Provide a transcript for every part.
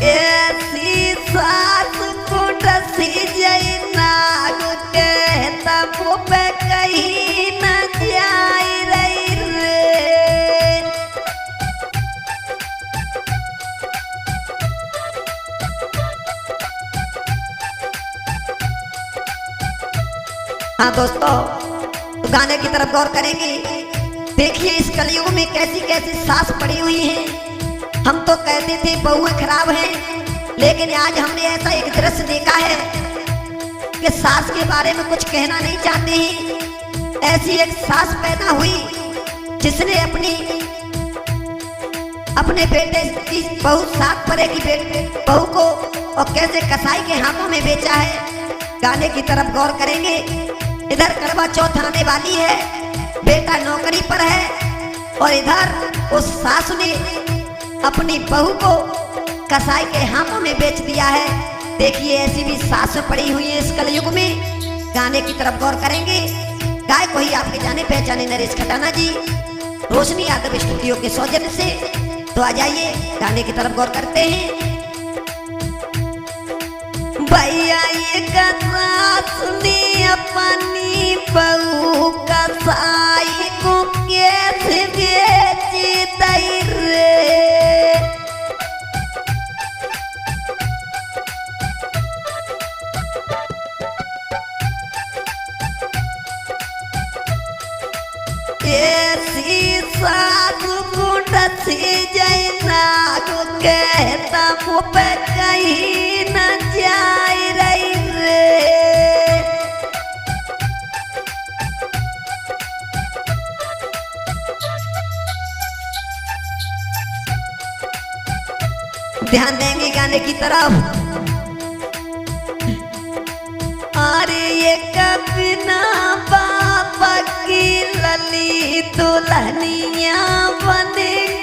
ऐसी सास कुटसी जई नाग के तब पे कहीं न जाई रही रे। हाँ दोस्तों, तो गाने की तरफ गौर करेंगे। देखिए इस कलयुग में कैसी कैसी सास पड़ी हुई है। हम तो कहते थे बहुएं खराब हैं, लेकिन आज हमने ऐसा एक दृश्य देखा है कि सास के बारे में कुछ कहना नहीं चाहते हैं। ऐसी एक सास पैदा हुई जिसने अपने बेटे की बहू सात परे की बहू को और कैसे कसाई के हाथों में बेचा है। गाने की तरफ गौर करेंगे। इधर करवा चौथ आने वाली है, बेटा नौकरी पर है और इधर उस सास ने अपनी बहू को कसाई के हाथों में बेच दिया है। देखिए ऐसी भी सास पड़ी हुई है इस कलयुग में। गाने की तरफ गौर करेंगे। गायक वही आपके जाने पहचाने नरेश खटाना जी, रोशनी यादव स्टूडियो के सौजन्य से। तो आ जाइए गाने की तरफ गौर करते हैं। भैया ये सास ने अपनी बहू कसाई को कैसे बेची दई रे। ऐसी सास कुटसी जई नाग के तब पे कहीं न जाई रही रे। ध्यान देंगे गाने की तरफ। अरे ये कबिना बाबा की लली दुल्हनिया बन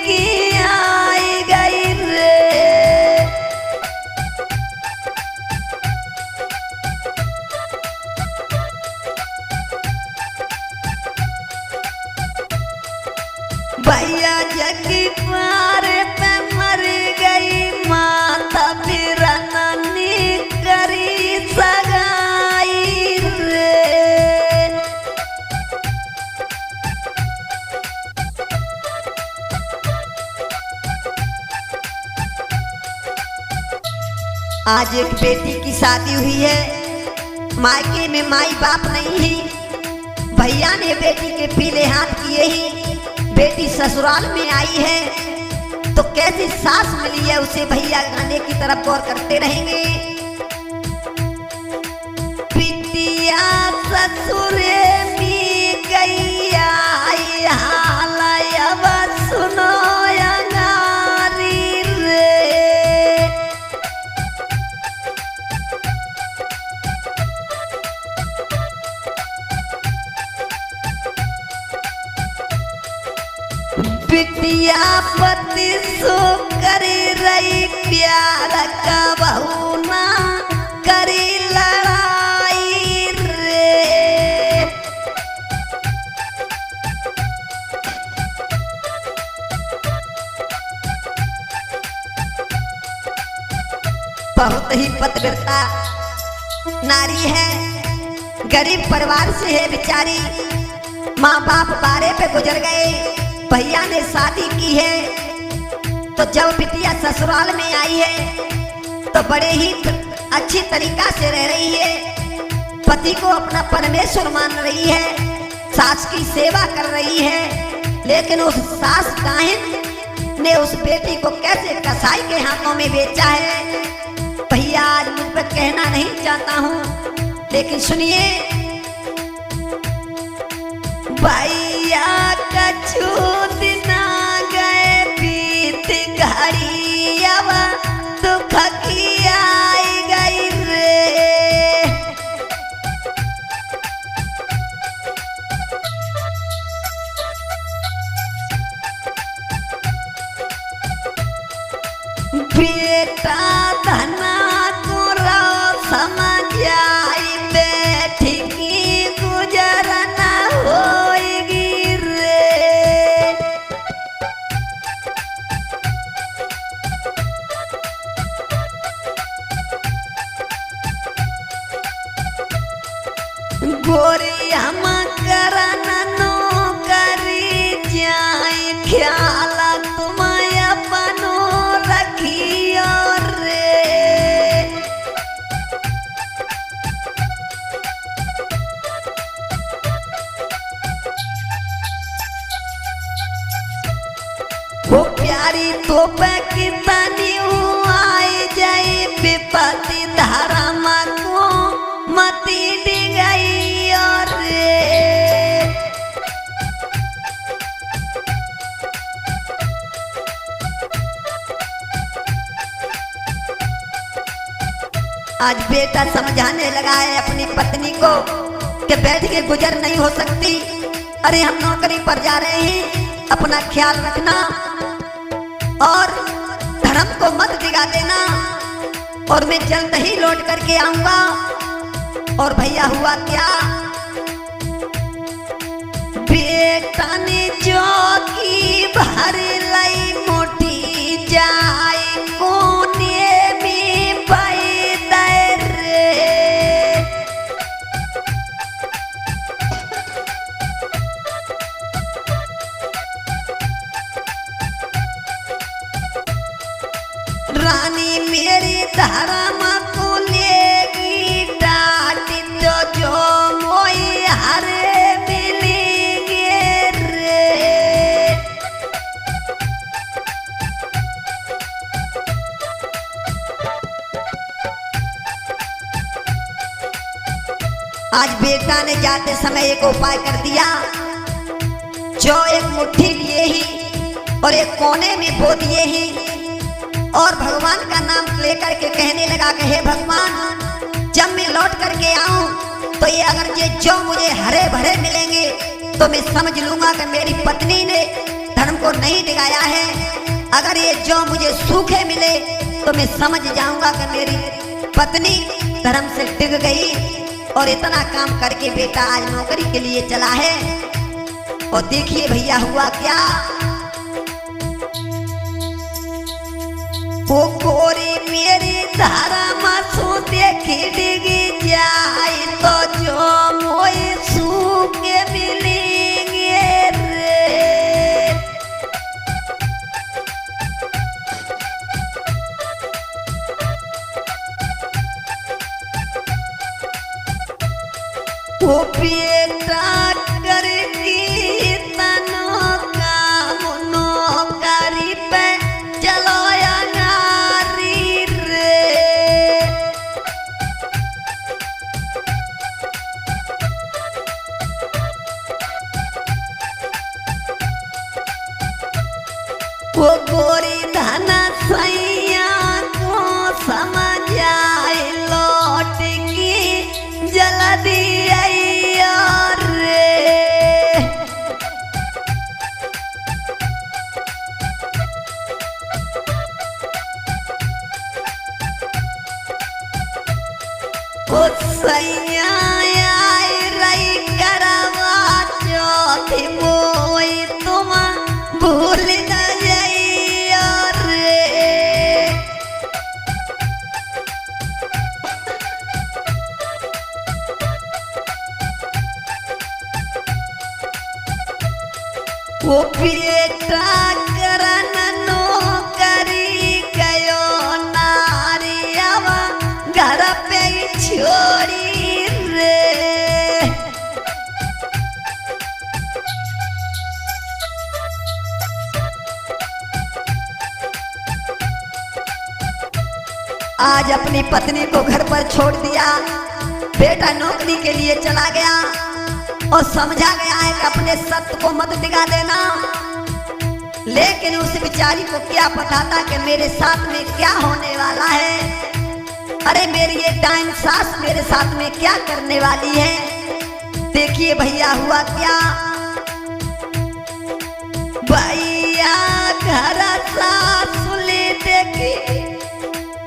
के आई गई रे। भैया जग मारे पे मर गई माता फिर नन्ही करी सगाई रे। आज एक बेटी की शादी हुई है, मायके में माई बाप नहीं है। भैया ने बेटी के पीले हाथ किए ही बेटी ससुराल में आई है, तो कैसी सास मिली है उसे भैया गाने की तरफ गौर करते रहेंगे। पितिया ससुरे में गई आई हाल अब सुनो अंगारी रे। पितिया पति सो करे रही प्यार का बहू ना करी लड़ाई रे। बहुत ही पतिव्रता नारी है, गरीब परिवार से है बेचारी। माँ बाप बारे पे गुजर गए, भैया ने शादी की है, तो जब बिटिया ससुराल में आई है तो बड़े ही अच्छी तरीका से रह रही है। पति को अपना परमेश्वर मान रही है, सास की सेवा कर रही है। लेकिन उस सास काहिन ने उस बेटी को कैसे कसाई के हाथों में बेचा है, भैया आज मुझ पर कहना नहीं चाहता हूँ, लेकिन सुनिए। भैया कछु दिन गए बीत घड़ी अब दुख की आई गई रे। बेटा धना तोरा समझ आई बैठी की गुजरना होगी रे। गोरी हम करन नो करी जाए ख्याल तुम अपनो रखियो रे। वो प्यारी तो कितनी आए जाए विपत्ति धर्म को मती डिगई और आज बेटा समझाने लगा है अपनी पत्नी को कि बैठ के गुजर नहीं हो सकती। अरे हम नौकरी पर जा रहे हैं, अपना ख्याल रखना और धर्म को मत दिगा देना, और मैं जल्द ही लौट करके आऊंगा। और भैया हुआ क्या, बेटा ने चौकी भर लई मोटी जाए कोने में पैदर रे। रानी मेरी धर्म को लेगी डांट तो जो मोई हरे मिलेंगे रे। आज बेटा ने जाते समय एक उपाय कर दिया, जो एक मुट्ठी लिए ही और एक कोने में बो दिए ही, और भगवान का नाम लेकर के कहने लगा कि हे भगवान, जब मैं लौट करके आऊं तो ये अगर ये जो मुझे हरे भरे मिलेंगे तो मैं समझ लूंगा कि मेरी पत्नी ने धर्म को नहीं दिखाया है। अगर ये जो मुझे सूखे मिले तो मैं समझ जाऊंगा कि मेरी पत्नी धर्म से डिग गई। और इतना काम करके बेटा आज नौकरी के लिए चला है। और देखिए भैया हुआ क्या, वो गोरी मेरी धर्म सो देखी डिगी जाए तो जो मोई सूखे मिलेंगे रे। वो बेटा करके तनो काम नौकरी पे चलो नारी रे। वो गोरी धना सैया को समझाए लौट की जल्दी आइया रे। वो सैया आई रही करवा चौथी मोई तुम भूल न जाइयो रे। वो बेटा करन नौकरी गयो नारियावा घर पे छोड़ी रे। आज अपनी पत्नी को घर पर छोड़ दिया, बेटा नौकरी के लिए चला गया और समझा गया है कि अपने सत्य को मत दिखा देना। लेकिन उस बेचारी को क्या पता था कि मेरे साथ में क्या होने वाला है। अरे मेरी ये डाइन सास मेरे साथ में क्या करने वाली है। देखिए भैया हुआ क्या, भैया घर सासुली देखी,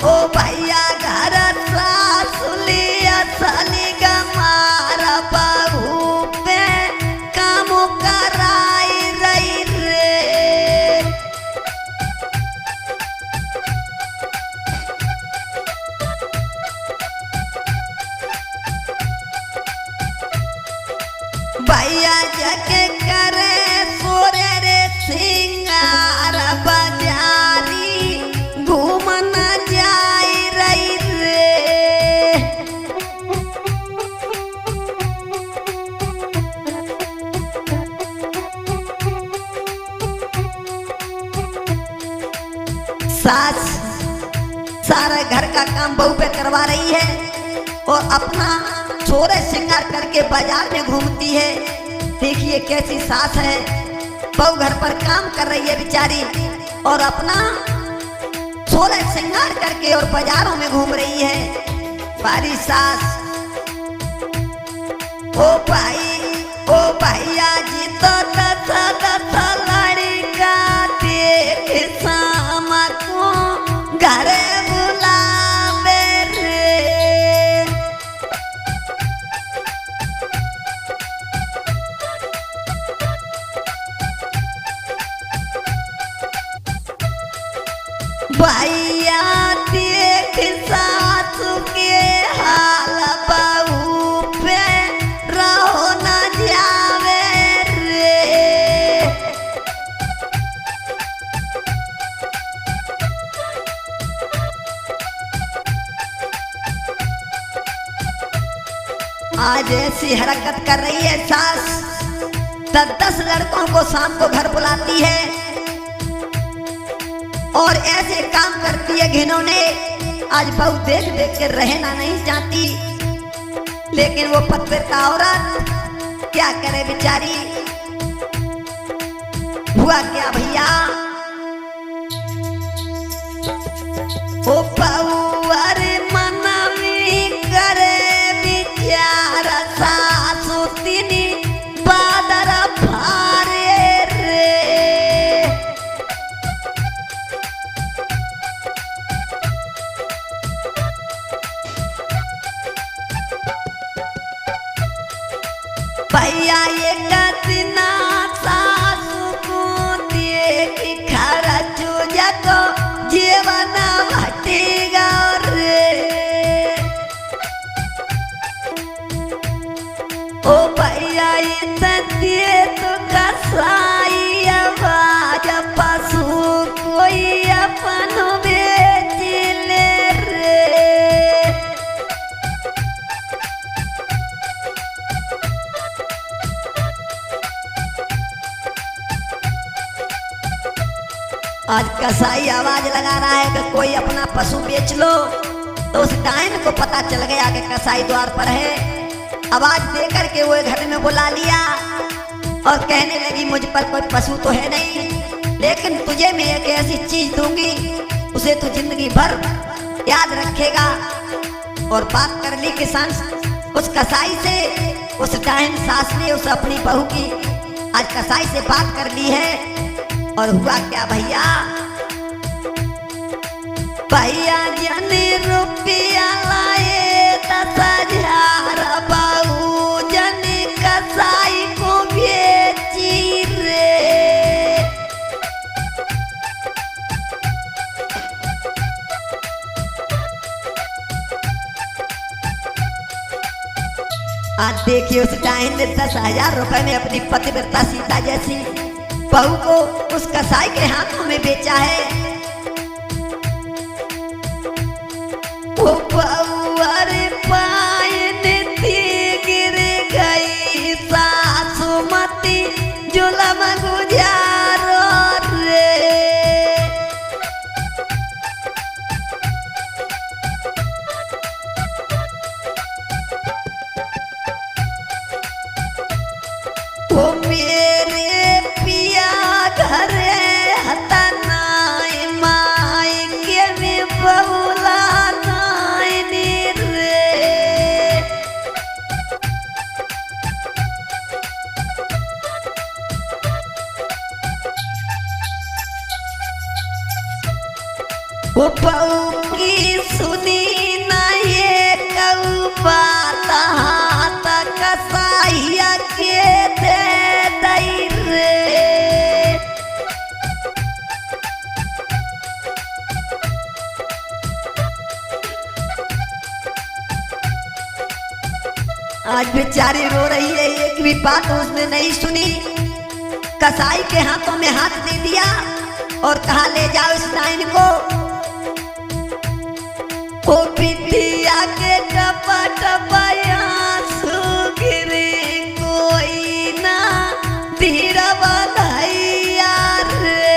ओ भैया घर सासुली असली गमारा बहू पे काम कराई रही रे। के करे सोरे रे सिंगार बाजारी घूमन जाई रही रे। सास सारा घर का काम बहू पे करवा रही है और अपना सोरे श्रृंगार करके बाजार में घूमती है। देखिए कैसी सास है, बहू घर पर काम कर रही है बेचारी और अपना सोरे श्रृंगार करके और बाजारों में घूम रही है। बारी सास, ओ भैया जी तो दस लड़का देख सामा को घरे बुलावे रे। भैया देख सासू के हाल बहू पे रहो न जावे रे। आज ऐसी हरकत कर रही है सास, 10 लड़कों को शाम को घर बुलाती है और ऐसे काम करती है घिनौने। आज बहू देख देख के रहना नहीं चाहती, लेकिन वो पतिव्रता औरत क्या करे बेचारी। हुआ क्या भैया, ओ बहू अरे मना में करे विचार सासु तिनी बादर फारे रे। भैया ये कतना सासु को देख खर्च जको जीवन हटेगा रे। ओ भैया ये दे तो कसाई आवाज पशु कोई अपन बेच ले रे। आज कसाई आवाज लगा रहा है कि कोई अपना पशु बेच लो, तो उस डायन को पता चल गया कि कसाई द्वार पर है। आवाज देकर के वो घर में बुला लिया और कहने लगी मुझ पर कोई पशु तो है नहीं, लेकिन तुझे मैं एक ऐसी चीज दूंगी उसे तू जिंदगी भर याद रखेगा। और बात कर ली किसान उस कसाई से। उस डायन सास ने उस अपनी बहू की आज कसाई से बात कर ली है। और हुआ क्या भैया, भैया जने रुपया लाए 10,000 बहू जने कसाई को बेची रे। आज देखिए उस डायन ने 10,000 रुपए में अपनी पतिव्रता सीता जैसी बहू को उस कसाई के हाथों में बेचा है। वो बहू अरे पायन थी गिर गई सासु मती जुलम गुजारो रे। वो मेरे घरे हतनाई माई के में बहुला नाई रे। वो बहू की सुनी ना ये कहू बात हाथ कसाइया के दे दई रे। आज बेचारी रो रही है, एक भी बात उसने नहीं सुनी। कसाई के हाथों में हाथ दे दिया और कहा ले जाओ इस नाइन को। ओ बिटिया के टपा टपा आंसू गिरे, कोई ना धीरा बधाइया रे।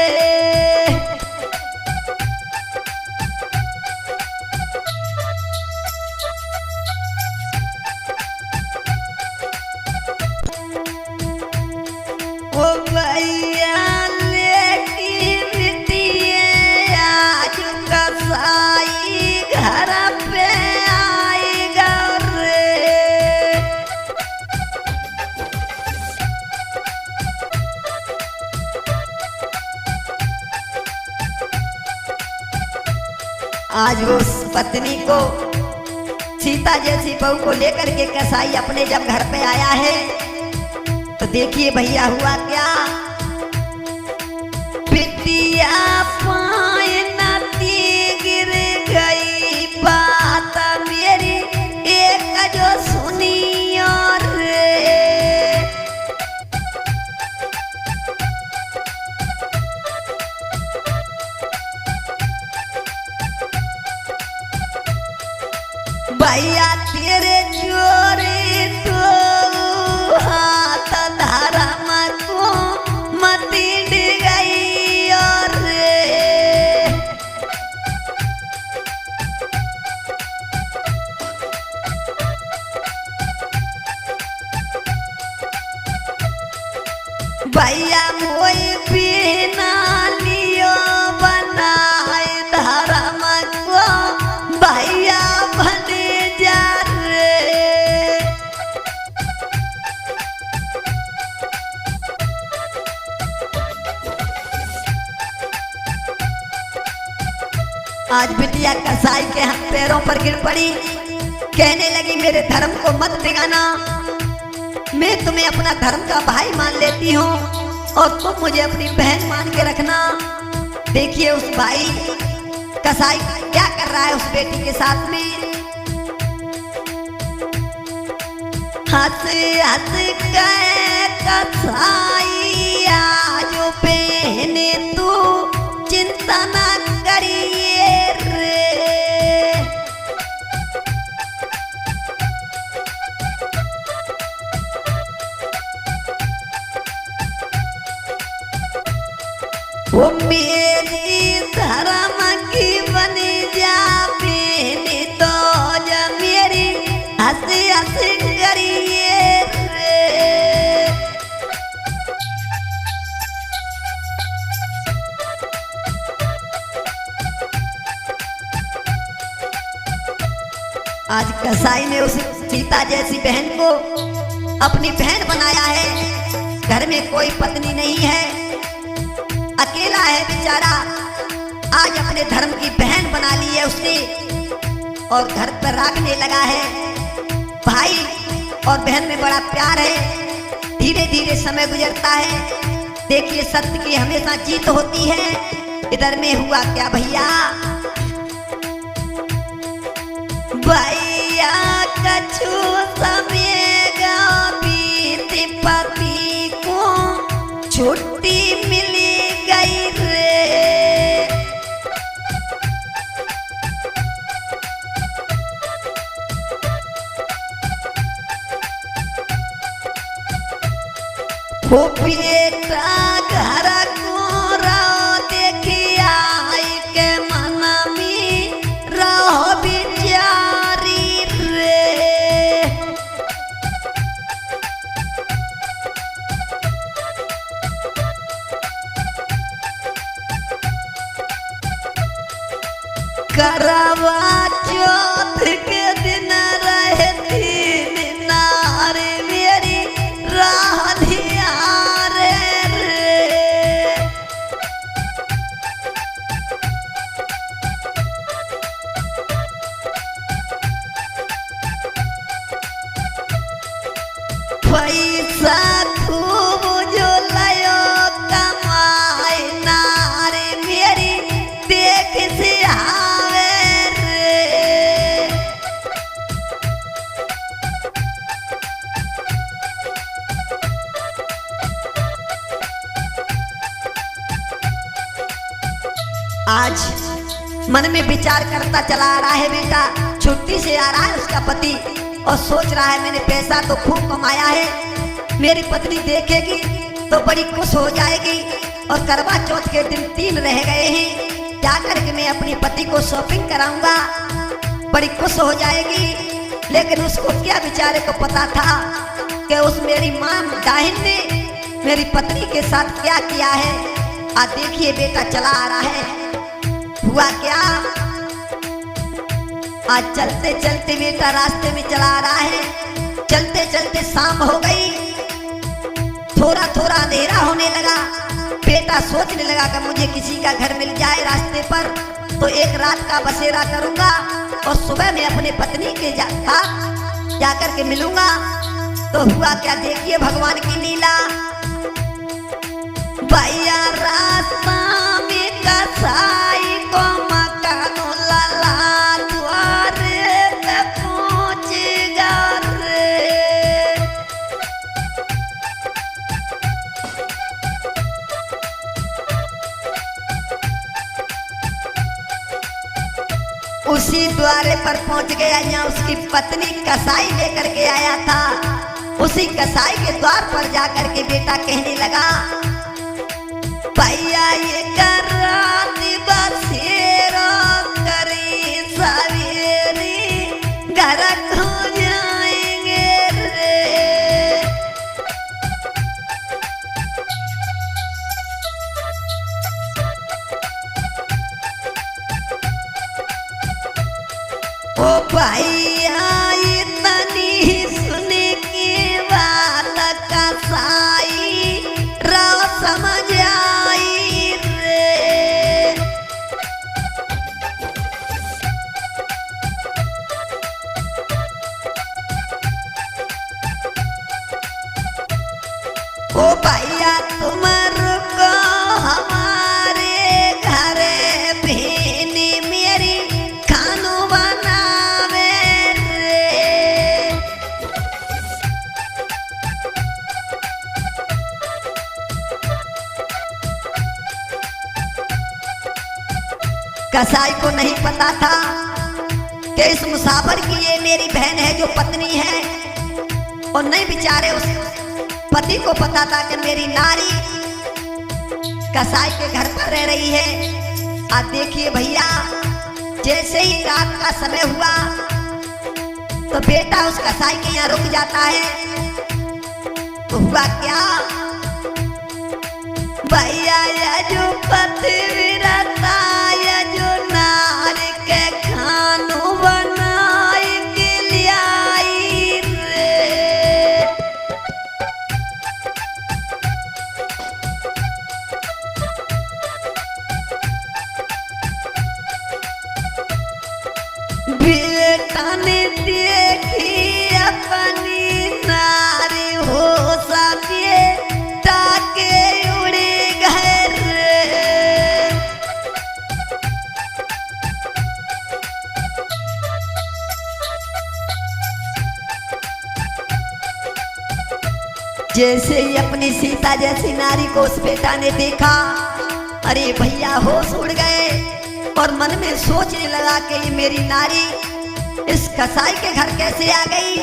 ओ भैया लेकी बिटिया आज कसाई घर पे आएगा रे। आज वो उस पत्नी को, सीता जैसी बहू को लेकर के कसाई अपने जब घर पे आया है तो देखिए भैया हुआ क्या। बिटिया पाए नदी गिर गई, बात मेरी एक जो सुनी और रे। भैया तेरे जोरे तो हाथ धर्म को मती गई और रे। भैया मोई बिना लियो बनाए धर्म को, भैया बने जा रे। आज बिटिया कसाई के हम पैरों पर गिर पड़ी, कहने लगी मेरे धर्म को मत बिगाना, मैं तुम्हें अपना धर्म का भाई मान लेती हूँ और तुम मुझे अपनी बहन मान के रखना। देखिए उस भाई कसाई क्या कर रहा है उस बेटी के साथ में। हंस हंस गए कसाई आज बहने तू चिंता ना करिए रे। वो मेरी धर्म की बन जा बेनी तो जा मेरी हंस हंस करिए रे। आज कसाई ने उस सीता जैसी बहन को अपनी बहन बनाया है। घर में कोई पत्नी नहीं है, अकेला है बेचारा। आज अपने धर्म की बहन बना ली है उसने और घर पर रखने लगा है। भाई और बहन में बड़ा प्यार है। धीरे धीरे समय गुजरता है। देखिए सत्य की हमेशा जीत होती है। इधर में हुआ क्या भैया, भैया कछु समय बीती पति को छुट्टी मिली गई रे। वो बेटा घर को रहो देखिया के मन में रहो बिचारी रे। करवा चौथ के दिन रहे तीन नारे मेरी राह धियारे रे। पैसा खूब जो लयो कमाए नारे मेरी देख से आवे। मन में विचार करता चला आ रहा है बेटा, छुट्टी से आ रहा है उसका पति और सोच रहा है मैंने पैसा तो खूब कमाया है, मेरी पत्नी देखेगी तो बड़ी खुश हो जाएगी। और करवा चौथ के दिन 3 रह गए हैं, जाकर के मैं अपने पति को शॉपिंग कराऊंगा, बड़ी खुश हो जाएगी। लेकिन उसको क्या बेचारे को पता था कि उस मेरी मां डाहिन ने मेरी पत्नी के साथ क्या किया है। आज देखिए बेटा चला आ रहा है, हुआ क्या, आज चलते चलते बेटा रास्ते में चला आ रहा है, चलते चलते शाम हो गई, थोड़ा थोड़ा अंधेरा होने लगा। बेटा सोचने लगा कि मुझे किसी का घर मिल जाए रास्ते पर तो एक रात का बसेरा करूंगा और सुबह में अपने पत्नी के जाकर के मिलूंगा। तो हुआ क्या, देखिए भगवान की लीला। भैया रास्ता में कसाई को मकानो लाला द्वारे पे पहुंचेगा रे। उसी द्वारे पर पहुंच गया यहाँ उसकी पत्नी कसाई लेकर के आया था। उसी कसाई के द्वार पर जाकर के बेटा कहने लगा, भैया ये कराती बसेरा करी सवेरी घर खो जाएंगे रे। ओ भैया इतनी सुने की बात कसाई राव समझ आई रे। ओ भैया तुम रुको हमारे घरे भेनी मेरी खानो बनावे रे। कसाई को नहीं पता था कि इस मुसाफिर की ये मेरी बहन है जो पत्नी है, और नहीं बेचारे उस पति को पता था कि मेरी नारी कसाई के घर पर रह रही है। आज देखिए भैया, जैसे ही रात का समय हुआ तो बेटा उस कसाई के यहाँ रुक जाता है। तो हुआ क्या, भैया या जो पति विरता या जो नार के खानो बनाए के लिए आई रे। बेटा ने देखी अपनी नारी हो सके ताके उड़े गए रे। जैसे ही अपनी सीता जैसी नारी को उस बेटा ने देखा, अरे भैया होश उड़ गए और मन में सोचने लगा कि ये मेरी नारी इस कसाई के घर कैसे आ गई।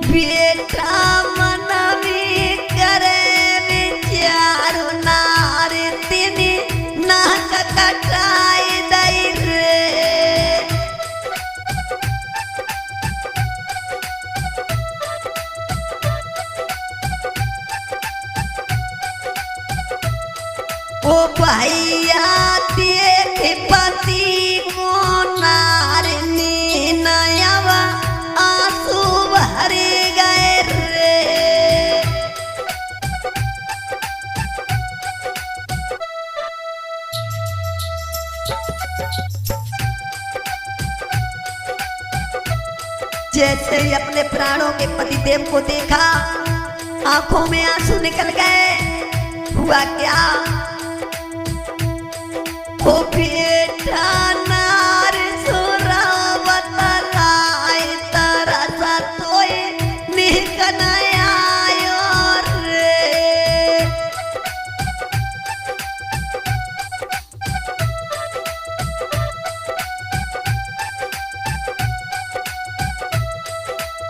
बेटा मन में करे विचार नारी तिनी नाक कटाई दई रे। ओ भैया देख पति को नारनी नयावा आंसू भर गए रे। जैसे ही अपने प्राणों के पतिदेव को देखा, आंखों में आंसू निकल गए। हुआ क्या, ओ बेटा नार सोरा बतलाए तरसा तोए निकनाया रे।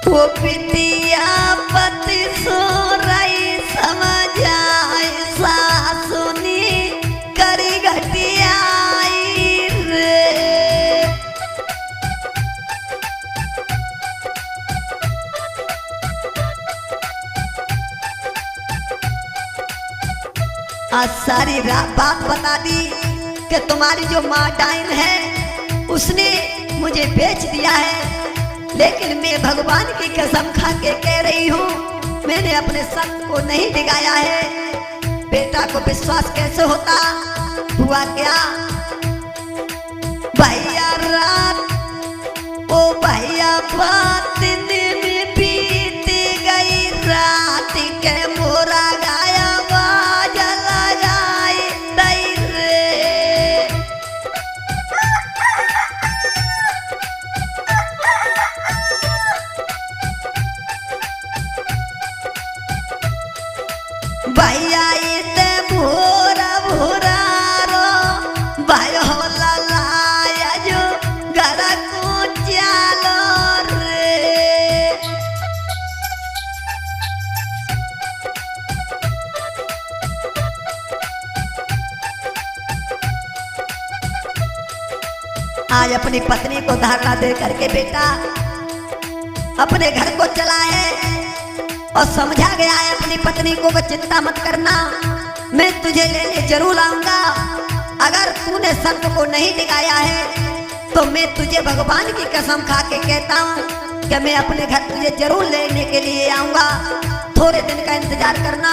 वो बिटिया पति सो रही समझ आए सासुनी करी घटियाई रे। आज सारी बात बता दी कि तुम्हारी जो माँ डाइन है उसने मुझे बेच दिया है, लेकिन मैं भगवान की कसम खा के कह रही हूँ मैंने अपने सत्य को नहीं दिखाया है। बेटा को विश्वास कैसे होता? हुआ क्या भैया रात ओ भैया बात में बीत गई रात के मोरा गाया बाज लगाई दई रे। भैया इते भोरा भोरा रो भाई होला लाया जो घर को चालो रे। आज अपनी पत्नी को धारणा दे करके बेटा अपने घर को चला है और समझा गया है अपनी पत्नी को चिंता मत करना, मैं तुझे लेने जरूर आऊंगा। अगर तूने सत्य को नहीं दिखाया है तो मैं तुझे भगवान की कसम खा के कहता हूँ कि मैं अपने घर तुझे जरूर लेने के लिए आऊंगा। थोड़े दिन का इंतजार करना,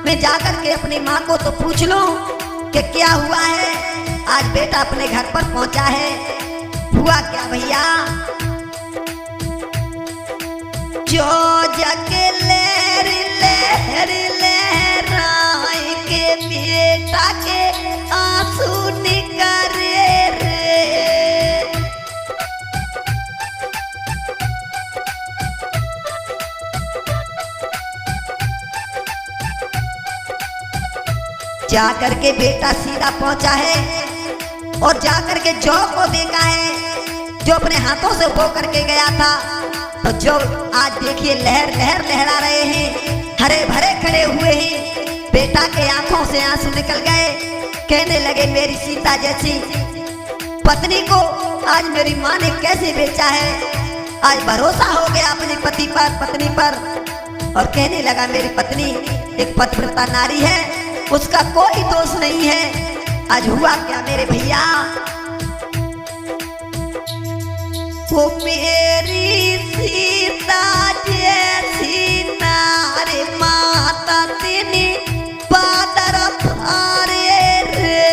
मैं जाकर के अपनी माँ को तो पूछ लूं कि क्या हुआ है। आज बेटा अपने घर पर पहुंचा है। हुआ क्या भैया? जो जग लहर लहर लहराए के बेटा के आंसू निकरे रे। जाकर के बेटा सीधा पहुंचा है और जाकर के जौ को देखा है जो अपने हाथों से बो करके गया था। तो जो आज देखिए लहर लहर लहरा रहे हैं, हरे भरे खड़े हुए हैं। बेटा के आंखों से आंसू निकल गए, कहने लगे मेरी सीता जैसी पत्नी को आज मेरी माँ ने कैसे बेचा है। आज भरोसा हो गया अपने पति पर पत्नी पर और कहने लगा मेरी पत्नी एक पतिव्रता नारी है, उसका कोई दोष नहीं है। आज हुआ क्या मेरे भैया? वो मेरी सीता जैसी नारी माता तेनी पादर फारे रे।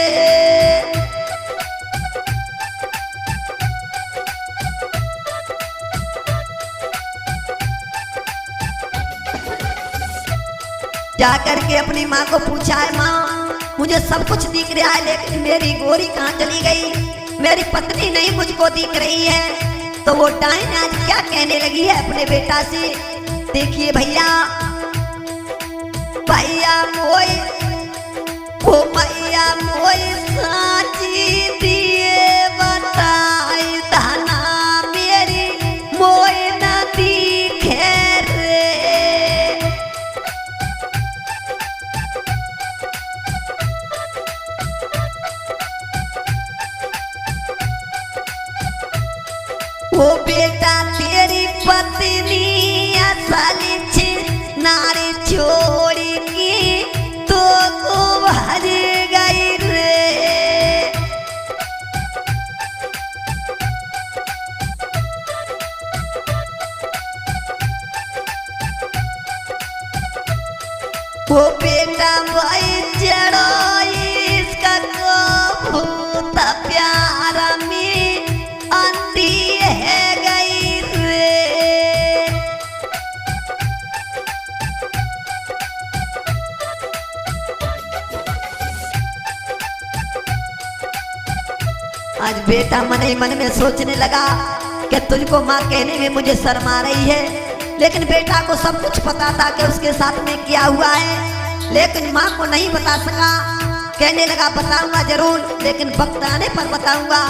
जाकर के अपनी माँ को पूछा है माँ मुझे सब कुछ दिख रहा है लेकिन मेरी गोरी कहाँ चली गई, मेरी पत्नी नहीं मुझको दिख रही है। तो वो डाइन आज क्या कहने लगी है अपने बेटा से, देखिए भैया। भैया मोई ओ भैया मोई साची दिए बताई दाना मेरी मोई न दिखे रे। वो बेटा तेरी पत्नी असली छी नारी छोड़ी की तो को भर गई रे। वो बेटा भाई जड़ो इसका को भूत प्यारा में अंधी है गई रे। आज बेटा मन ही मन में सोचने लगा कि तुझको माँ कहने में मुझे शर्म आ रही है, लेकिन बेटा को सब कुछ पता था कि उसके साथ में क्या हुआ है, लेकिन माँ को नहीं बता सका। कहने लगा बताऊंगा जरूर लेकिन वक्त आने पर बताऊंगा।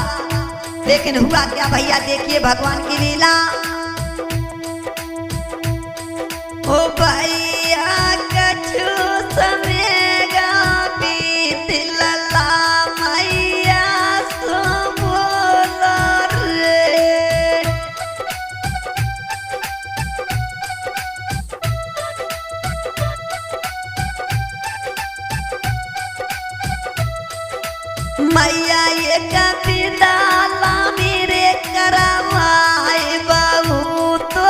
लेकिन हुआ क्या भैया देखिए भगवान की लीला। ओ भैया कछु समेगा बीत लला मैया सो बोलो रे। मैया ये कविदाला मेरे करवाए बहू तो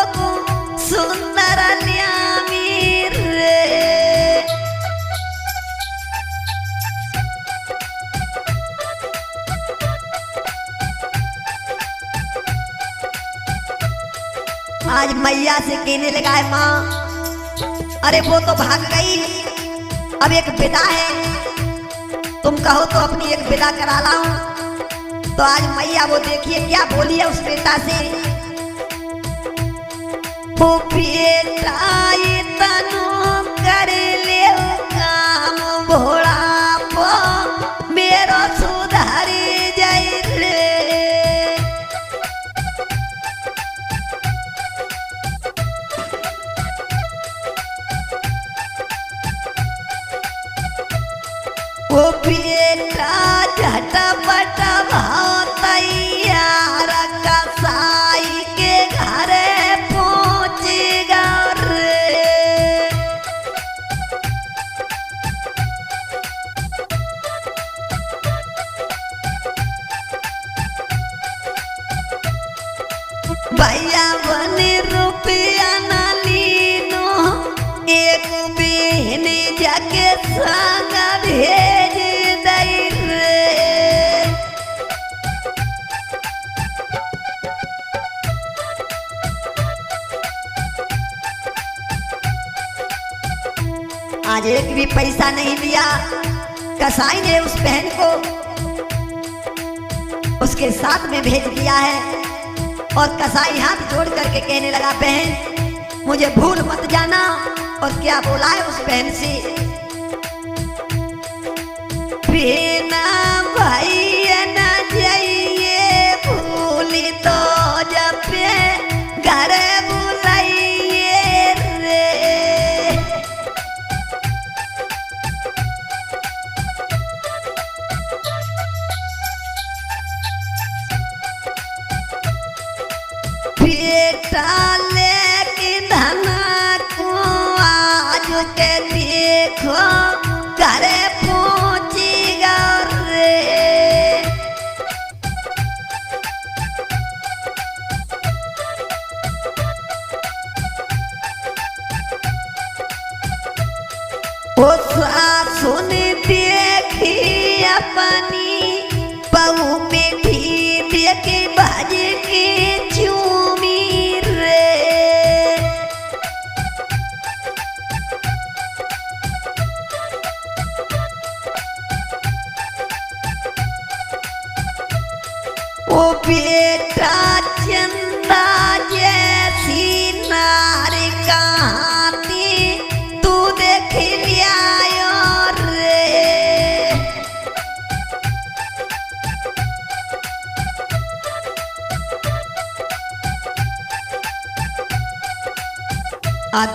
सुंदर न्यामी रे। आज मैया से कहने लगा है माँ, अरे वो तो भाग गई, अब एक विदा है, तुम कहो तो अपनी एक विदा करा लाऊं। तो आज मैया वो देखिए क्या बोली है उस बेटा से। वो बेटा ये तनु कर ले काम भोला पो मेरो सुधार जाए रे। वो बेटा झटपट भाव तैयार कसाई के घरे पहुंचेगा रे। भैया बने रुपया न लीनो, एक बहन जाके संग भेज दई रे। आज एक भी पैसा नहीं लिया कसाई ने उस बहन को उसके साथ में भेज दिया है। और कसाई हाथ जोड़ करके कहने लगा, बहन मुझे भूल मत जाना। और क्या बोला है उस बहन से, बिना भैया न जाइए भूली तो जब घर बुलाइए रे। बेटा लेके धना को आज के देखो घरे पहुंचेगा रे। ओ सासु ने देखी अपनी बहू बेटी देखी भज के चूमी रे। ओ बेटा चंदा जैसी नारी कहानी तू देख लिया रे।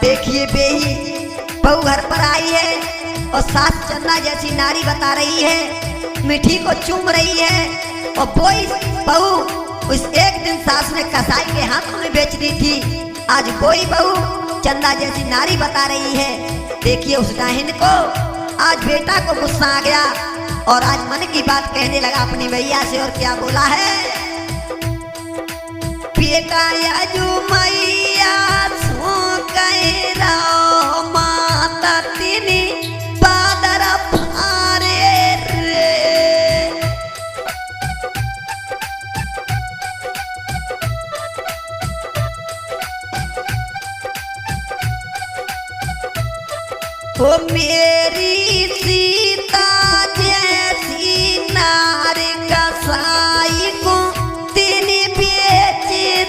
देखिए बेही बहू घर पर आई है और सास चंदा जैसी नारी बता रही है, मिठी को चूम रही है। और वही बहू उस एक दिन सास ने कसाई के हाथों में बेच दी थी, आज वही बहू चंदा जैसी नारी बता रही है। देखिए उस डाहिन को आज बेटा को गुस्सा आ गया और आज मन की बात कहने लगा अपनी भैया से। और क्या बोला है, बेटा याजू मैया सो कह रहा माता तिनी बादर फारे रे। ओ मेरी सीता जैसी नारी कसाई को तिनी बेच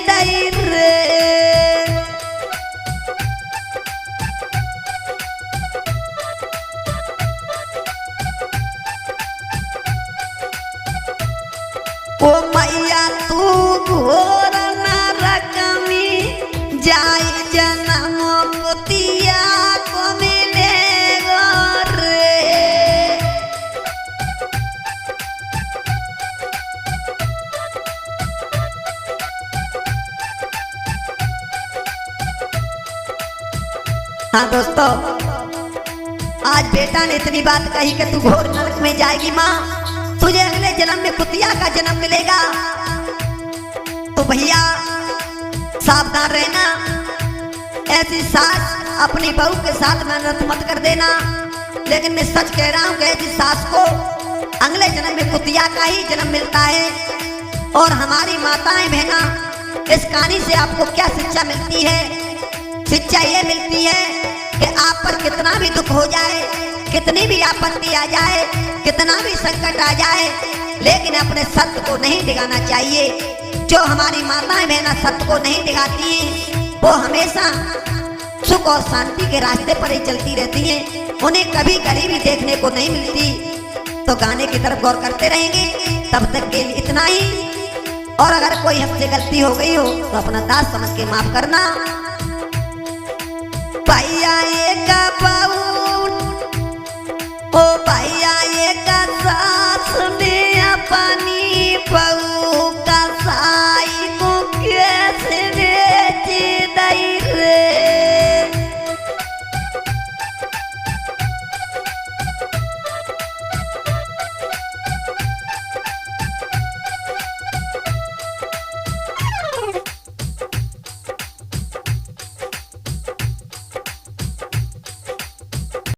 दई रे। ओ मैया तू घोर नरक में जाए जन्म पुती हाँ दोस्तों, आज बेटा ने इतनी बात कही कि तू घोर नरक में जाएगी माँ, तुझे अगले जन्म में कुतिया का जन्म मिलेगा। तो भैया सावधान रहना, ऐसी सास अपनी बहू के साथ मेहनत मत कर देना। लेकिन मैं सच कह रहा हूँ कि ऐसी सास को अगले जन्म में कुतिया का ही जन्म मिलता है। और हमारी माताएं बहना, इस कहानी से आपको क्या शिक्षा मिलती है? शिक्षा ये मिलती है कि आप पर कितना भी दुख हो जाए, कितनी भी आपत्ति आ जाए, कितना भी संकट आ जाए, लेकिन अपने सत्य को नहीं दिखाना चाहिए। जो हमारी माताएं बहना सत्य को नहीं दिखाती हैं, वो हमेशा सुख और शांति के रास्ते पर ही चलती रहती हैं, उन्हें कभी गरीबी देखने को नहीं मिलती। तो गाने की तरफ गौर करते रहेंगे, तब तक के लिए इतना ही। और अगर कोई हमसे गलती हो गई हो तो अपना दास समझ के माफ करना। भैया एक बाउन, ओ भैया एक सास ने अपनी